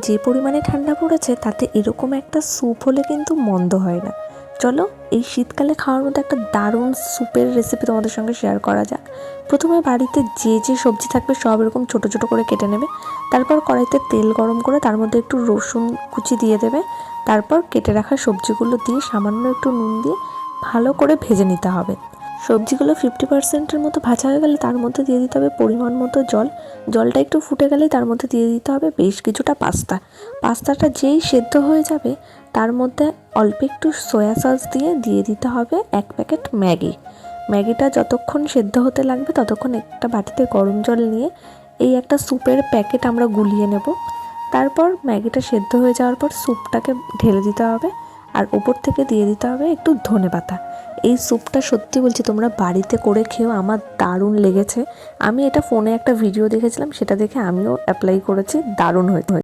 যে পরিমাণে ঠান্ডা পড়েছে তাতে এরকম একটা স্যুপ হলে কিন্তু মন্দ হয় না। চলো এই শীতকালে খাওয়ার মতো একটা দারুণ স্যুপের রেসিপি তোমাদের সঙ্গে শেয়ার করা যাক। প্রথমে বাড়িতে যে সবজি থাকবে সব এরকম ছোট ছোট করে কেটে নেবে। তারপর কড়াইতে তেল গরম করে তার মধ্যে একটু রসুন কুচি দিয়ে দেবে। তারপর কেটে রাখা সবজিগুলো দিয়ে সামান্য একটু নুন দিয়ে ভালো করে ভেজে নিতে হবে। সবজিগুলো 50%-এর মতো ভাজা হয়ে গেলে তার মধ্যে দিয়ে দিতে হবে পরিমাণ মতো জল। জলটা একটু ফুটে গেলেই তার মধ্যে দিয়ে দিতে হবে বেশ কিছুটা পাস্তাটা যেই সেদ্ধ হয়ে যাবে তার মধ্যে অল্প একটু সয়া সস দিয়ে দিতে হবে 1 প্যাকেট ম্যাগিটা যতক্ষণ সেদ্ধ হতে লাগবে ততক্ষণ একটা বাটিতে গরম জল নিয়ে এই একটা স্যুপের প্যাকেট আমরা গুলিয়ে নেব। তারপর ম্যাগিটা সেদ্ধ হয়ে যাওয়ার পর স্যুপটাকে ঢেলে দিতে হবে আর উপর থেকে দিয়ে দিতে হবে একটু ধনেপাতা। এই স্যুপটা সত্যি বলছি তোমরা বাড়িতে করে খেও, আমার দারুণ লেগেছে। আমি এটা ফোনে একটা ভিডিও দেখেছিলাম, সেটা দেখে আমিও অ্যাপ্লাই করেছি, দারুণ হয়েছে।